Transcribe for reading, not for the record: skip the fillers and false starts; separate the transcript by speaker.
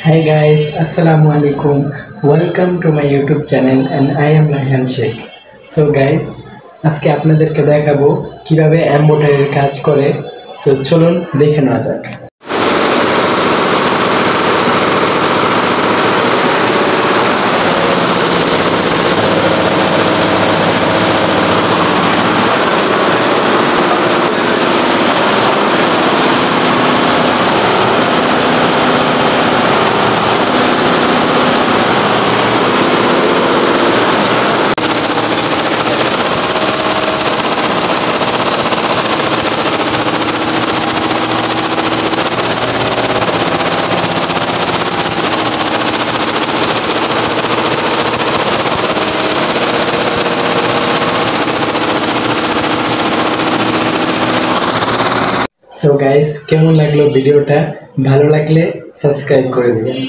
Speaker 1: Hi guys, Assalamu alaikum. Welcome to my YouTube channel and I am Nahan Sheikh. So guys, আজকে আপনাদেরকে দেখাবো কিভাবে এমব্রয়ডারির কাজ করে। সো চলুন দেখে নেওয়া যাক। সো গাইস, কেমন লাগলো ভিডিওটা? ভালো লাগলে সাবস্ক্রাইব করে দিবেন।